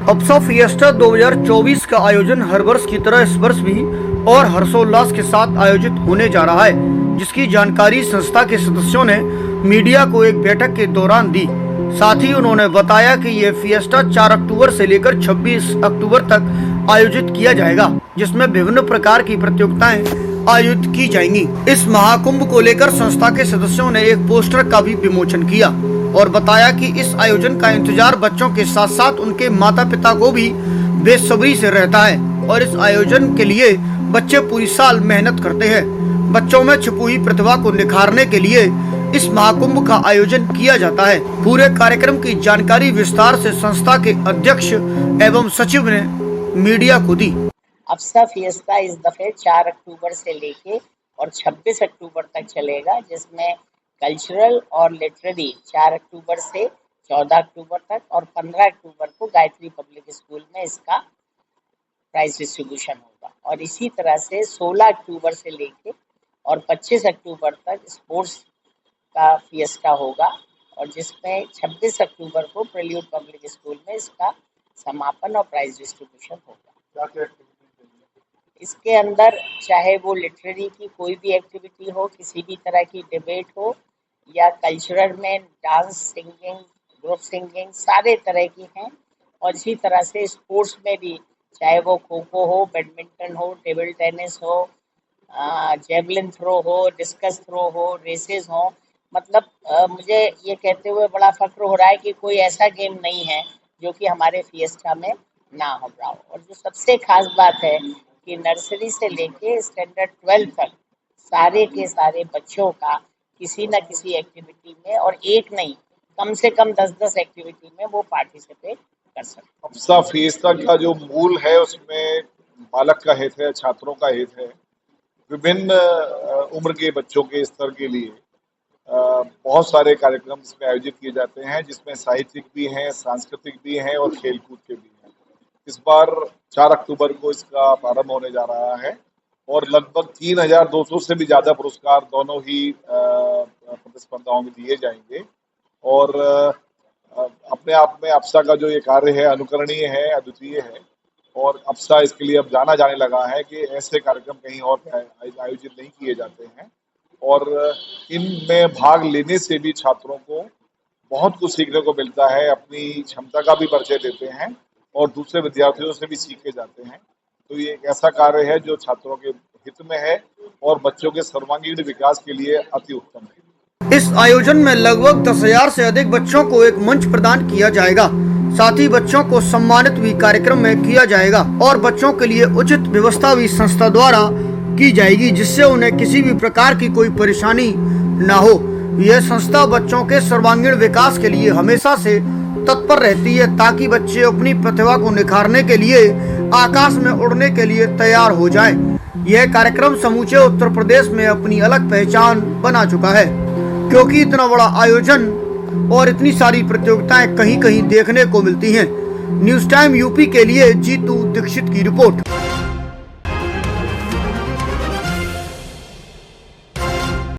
अप्सा fiesta 2024 का आयोजन हर वर्ष की तरह इस वर्ष भी और हर्षोल्लास के साथ आयोजित होने जा रहा है, जिसकी जानकारी संस्था के सदस्यों ने मीडिया को एक बैठक के दौरान दी। साथ ही उन्होंने बताया कि ये फिएस्टा 4 अक्टूबर से लेकर 26 अक्टूबर तक आयोजित किया जाएगा, जिसमें विभिन्न प्रकार की प्रतियोगिताएं आयोजित की जाएंगी। इस महाकुंभ को लेकर संस्था के सदस्यों ने एक पोस्टर का भी विमोचन किया और बताया कि इस आयोजन का इंतजार बच्चों के साथ साथ उनके माता पिता को भी बेसब्री से रहता है और इस आयोजन के लिए बच्चे पूरी साल मेहनत करते हैं। बच्चों में छिपी हुई प्रतिभा को निखारने के लिए इस महाकुंभ का आयोजन किया जाता है। पूरे कार्यक्रम की जानकारी विस्तार से संस्था के अध्यक्ष एवं सचिव ने मीडिया को दी। अप्सा फिएस्टा इस दफे 4 अक्टूबर से लेके और 26 अक्टूबर तक चलेगा, जिसमें कल्चरल और लिटरेरी 4 अक्टूबर से 14 अक्टूबर तक और 15 अक्टूबर को गायत्री पब्लिक स्कूल में इसका प्राइज डिस्ट्रीब्यूशन होगा। और इसी तरह से 16 अक्टूबर से लेके और 25 अक्टूबर तक स्पोर्ट्स का फिएस्टा होगा और जिसमें 26 अक्टूबर को प्रेल्यूड पब्लिक स्कूल में इसका समापन और प्राइज डिस्ट्रीब्यूशन होगा। इसके अंदर चाहे वो लिटरेरी की कोई भी एक्टिविटी हो, किसी भी तरह की डिबेट हो, या कल्चरल में डांस, सिंगिंग, ग्रुप सिंगिंग, सारे तरह की हैं। और इसी तरह से स्पोर्ट्स में भी चाहे वो खो खो हो, बैडमिंटन हो, टेबल टेनिस हो, जेवलिन थ्रो हो, डिस्कस थ्रो हो, रेसेस हो। मतलब मुझे ये कहते हुए बड़ा फख्र हो रहा है कि कोई ऐसा गेम नहीं है जो कि हमारे फिएस्टा में ना हो रहा हो। और जो सबसे खास बात है कि नर्सरी से लेके स्टैंडर्ड 12 तक सारे के सारे बच्चों का किसी न किसी एक्टिविटी में, और एक नहीं कम से कम 10-10 एक्टिविटी में वो पार्टिसिपेट कर सकते हैं। अप्सा फिएस्टा का जो मूल है उसमें बालक का हित है, छात्रों का हित है। विभिन्न उम्र के बच्चों के स्तर के लिए बहुत सारे कार्यक्रम इसमें आयोजित किए जाते हैं, जिसमें साहित्यिक भी हैं, सांस्कृतिक भी हैं और खेलकूद के भी हैं। इस बार 4 अक्टूबर को इसका प्रारंभ होने जा रहा है और लगभग 3200 से भी ज़्यादा पुरस्कार दोनों ही प्रतिस्पर्धाओं में दिए जाएंगे। और अपने आप में अप्सा का जो ये कार्य है अनुकरणीय है, अद्वितीय है और अप्सा इसके लिए अब जाना जाने लगा है कि ऐसे कार्यक्रम कहीं और आयोजित नहीं किए जाते हैं। और इनमें भाग लेने से भी छात्रों को बहुत कुछ सीखने को मिलता है, अपनी क्षमता का भी परिचय देते हैं और दूसरे विद्यार्थियों से भी सीखे जाते हैं। तो ये एक ऐसा कार्य है जो छात्रों के हित में है और बच्चों के सर्वांगीण विकास के लिए अति उत्तम है। इस आयोजन में लगभग 10,000 से अधिक बच्चों को एक मंच प्रदान किया जाएगा। साथ ही बच्चों को सम्मानित भी कार्यक्रम में किया जाएगा और बच्चों के लिए उचित व्यवस्था भी संस्था द्वारा की जाएगी, जिससे उन्हें किसी भी प्रकार की कोई परेशानी न हो। यह संस्था बच्चों के सर्वांगीण विकास के लिए हमेशा से तत्पर रहती है ताकि बच्चे अपनी प्रतिभा को निखारने के लिए आकाश में उड़ने के लिए तैयार हो जाएं। यह कार्यक्रम समूचे उत्तर प्रदेश में अपनी अलग पहचान बना चुका है, क्योंकि इतना बड़ा आयोजन और इतनी सारी प्रतियोगिताएं कहीं कहीं देखने को मिलती हैं। न्यूज़ टाइम यूपी के लिए जीतू दीक्षित की रिपोर्ट।